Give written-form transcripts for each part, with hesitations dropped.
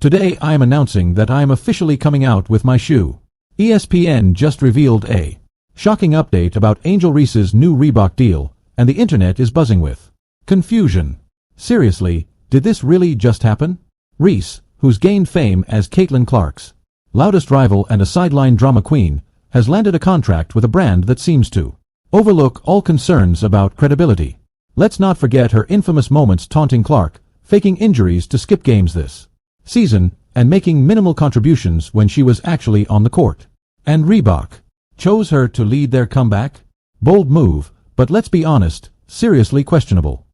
Today I am announcing that I am officially coming out with my shoe. ESPN just revealed a shocking update about Angel Reese's new Reebok deal, and the internet is buzzing with confusion. Seriously, did this really just happen? Reese, who's gained fame as Caitlin Clark's loudest rival and a sideline drama queen, has landed a contract with a brand that seems to overlook all concerns about credibility. Let's not forget her infamous moments taunting Clark, faking injuries to skip games this season, and making minimal contributions when she was actually on the court. And Reebok chose her to lead their comeback? Bold move, but let's be honest, seriously questionable.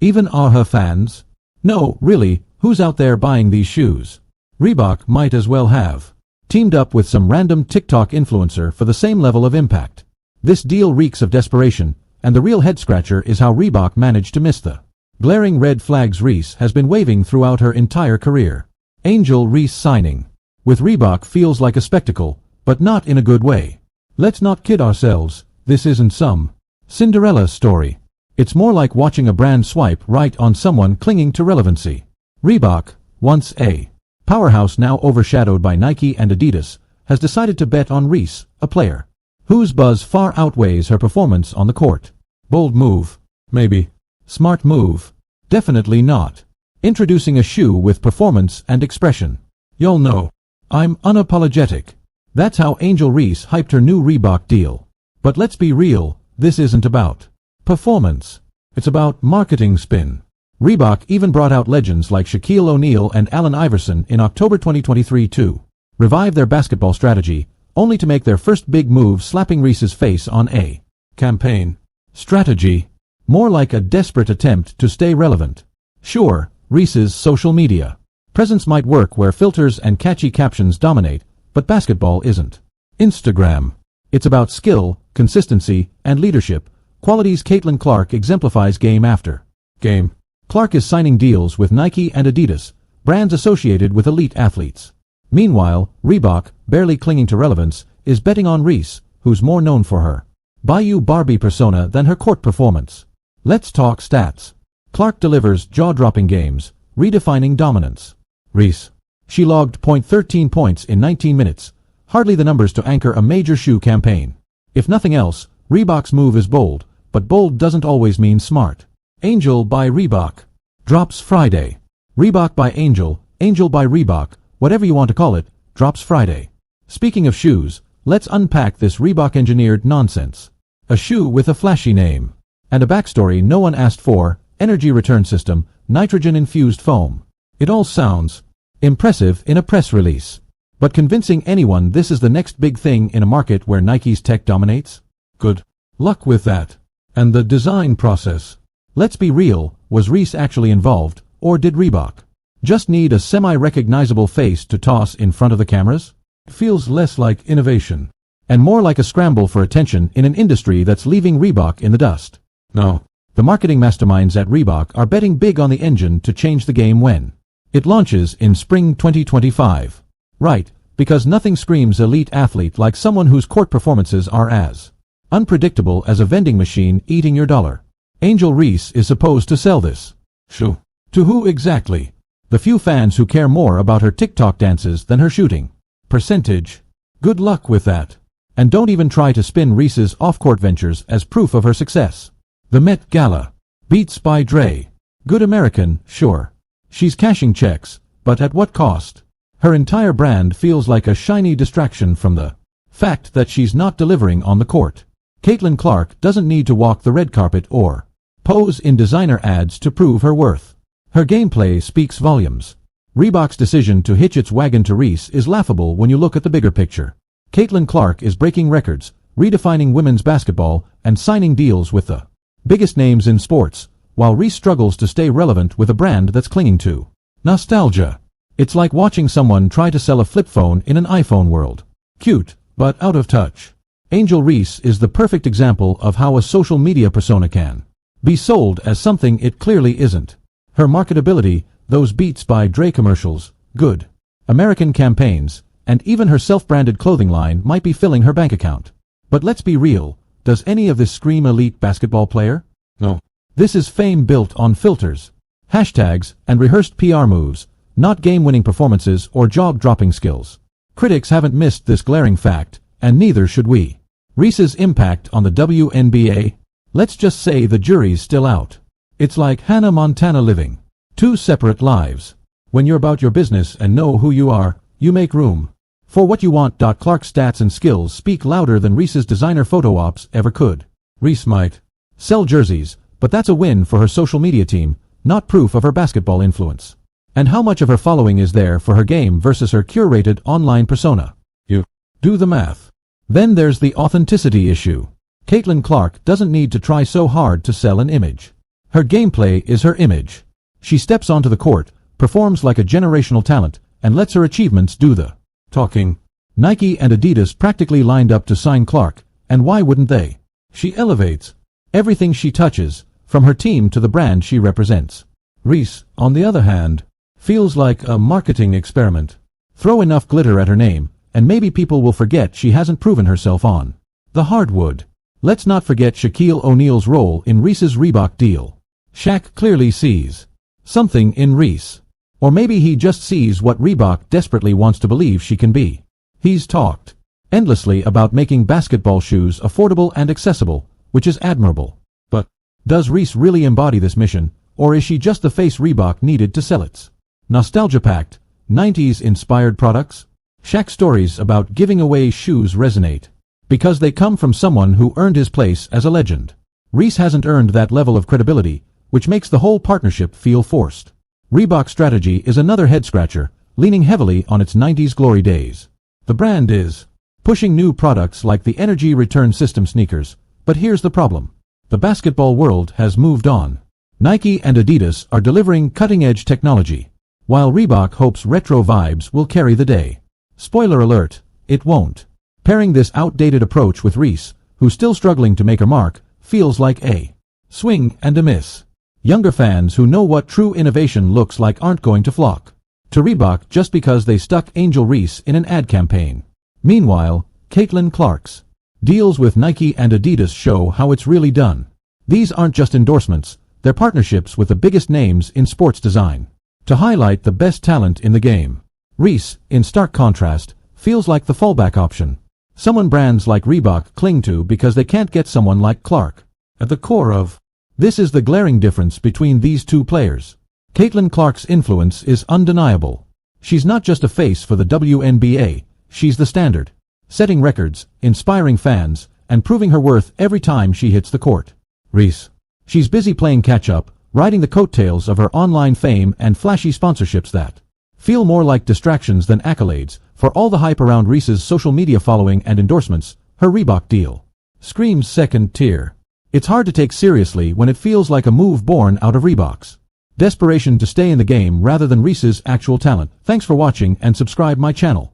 Even are her fans? No, really, who's out there buying these shoes? Reebok might as well have teamed up with some random TikTok influencer for the same level of impact. This deal reeks of desperation, and the real head-scratcher is how Reebok managed to miss the glaring red flags Reese has been waving throughout her entire career. Angel Reese signing with Reebok feels like a spectacle, but not in a good way. Let's not kid ourselves, this isn't some Cinderella story. It's more like watching a brand swipe right on someone clinging to relevancy. Reebok, once a powerhouse now overshadowed by Nike and Adidas, has decided to bet on Reese, a player whose buzz far outweighs her performance on the court. Bold move? Maybe. Smart move? Definitely not. Introducing a shoe with performance and expression. You'll know. I'm unapologetic. That's how Angel Reese hyped her new Reebok deal. But let's be real, this isn't about performance. It's about marketing spin. Reebok even brought out legends like Shaquille O'Neal and Allen Iverson in October 2023 to revive their basketball strategy, only to make their first big move slapping Reese's face on a campaign strategy. More like a desperate attempt to stay relevant. Sure, Reese's social media presence might work where filters and catchy captions dominate, but basketball isn't Instagram. It's about skill, consistency, and leadership, qualities Caitlin Clark exemplifies game after game. Clark is signing deals with Nike and Adidas, brands associated with elite athletes. Meanwhile, Reebok, barely clinging to relevance, is betting on Reese, who's more known for her Bayou Barbie persona than her court performance. Let's talk stats. Clark delivers jaw-dropping games, redefining dominance. Reese. She logged .13 points in 19 minutes, hardly the numbers to anchor a major shoe campaign. If nothing else, Reebok's move is bold, but bold doesn't always mean smart. Angel by Reebok drops Friday. Reebok by Angel, Angel by Reebok, whatever you want to call it, drops Friday. Speaking of shoes, let's unpack this Reebok-engineered nonsense. A shoe with a flashy name and a backstory no one asked for, energy return system, nitrogen-infused foam. It all sounds impressive in a press release. But convincing anyone this is the next big thing in a market where Nike's tech dominates? Good luck with that. And the design process. Let's be real, was Reese actually involved, or did Reebok just need a semi-recognizable face to toss in front of the cameras? It feels less like innovation, and more like a scramble for attention in an industry that's leaving Reebok in the dust. No. The marketing masterminds at Reebok are betting big on the engine to change the game when it launches in spring 2025. Right, because nothing screams elite athlete like someone whose court performances are as unpredictable as a vending machine eating your dollar. Angel Reese is supposed to sell this shoe. To who exactly? The few fans who care more about her TikTok dances than her shooting percentage. Good luck with that. And don't even try to spin Reese's off-court ventures as proof of her success. The Met Gala. Beats by Dre. Good American, sure. She's cashing checks, but at what cost? Her entire brand feels like a shiny distraction from the fact that she's not delivering on the court. Caitlin Clark doesn't need to walk the red carpet or pose in designer ads to prove her worth. Her gameplay speaks volumes. Reebok's decision to hitch its wagon to Reese is laughable when you look at the bigger picture. Caitlin Clark is breaking records, redefining women's basketball, and signing deals with the biggest names in sports, while Reese struggles to stay relevant with a brand that's clinging to nostalgia. It's like watching someone try to sell a flip phone in an iPhone world. Cute, but out of touch. Angel Reese is the perfect example of how a social media persona can be sold as something it clearly isn't. Her marketability, those Beats by Dre commercials, good American campaigns, and even her self-branded clothing line might be filling her bank account. But let's be real, does any of this scream elite basketball player? No. This is fame built on filters, hashtags, and rehearsed PR moves, not game-winning performances or jaw-dropping skills. Critics haven't missed this glaring fact, and neither should we. Reese's impact on the WNBA? Let's just say the jury's still out. It's like Hannah Montana living two separate lives. When you're about your business and know who you are, you make room for what you want. Clark's stats and skills speak louder than Reese's designer photo ops ever could. Reese might sell jerseys, but that's a win for her social media team, not proof of her basketball influence. And how much of her following is there for her game versus her curated online persona? You do the math. Then there's the authenticity issue. Caitlin Clark doesn't need to try so hard to sell an image. Her gameplay is her image. She steps onto the court, performs like a generational talent, and lets her achievements do the talking. Nike and Adidas practically lined up to sign Clark, and why wouldn't they? She elevates everything she touches, from her team to the brand she represents. Reese, on the other hand, feels like a marketing experiment. Throw enough glitter at her name, and maybe people will forget she hasn't proven herself on the hardwood. Let's not forget Shaquille O'Neal's role in Reese's Reebok deal. Shaq clearly sees something in Reese. Or maybe he just sees what Reebok desperately wants to believe she can be. He's talked endlessly about making basketball shoes affordable and accessible, which is admirable. But does Reese really embody this mission, or is she just the face Reebok needed to sell its nostalgia-packed, 90s-inspired products? Shaq's stories about giving away shoes resonate because they come from someone who earned his place as a legend. Reese hasn't earned that level of credibility, which makes the whole partnership feel forced. Reebok's strategy is another head-scratcher, leaning heavily on its 90s glory days. The brand is pushing new products like the Energy Return System sneakers, but here's the problem. The basketball world has moved on. Nike and Adidas are delivering cutting-edge technology, while Reebok hopes retro vibes will carry the day. Spoiler alert, it won't. Pairing this outdated approach with Reese, who's still struggling to make her mark, feels like a swing and a miss. Younger fans who know what true innovation looks like aren't going to flock to Reebok just because they stuck Angel Reese in an ad campaign. Meanwhile, Caitlin Clark's deals with Nike and Adidas show how it's really done. These aren't just endorsements, they're partnerships with the biggest names in sports design to highlight the best talent in the game. Reese, in stark contrast, feels like the fallback option. Someone brands like Reebok cling to because they can't get someone like Clark. At the core of this is the glaring difference between these two players. Caitlin Clark's influence is undeniable. She's not just a face for the WNBA, she's the standard, setting records, inspiring fans, and proving her worth every time she hits the court. Reese, she's busy playing catch-up, riding the coattails of her online fame and flashy sponsorships that feel more like distractions than accolades. For all the hype around Reese's social media following and endorsements, her Reebok deal screams second tier. It's hard to take seriously when it feels like a move born out of Reebok's desperation to stay in the game rather than Reese's actual talent. Thanks for watching and subscribe my channel.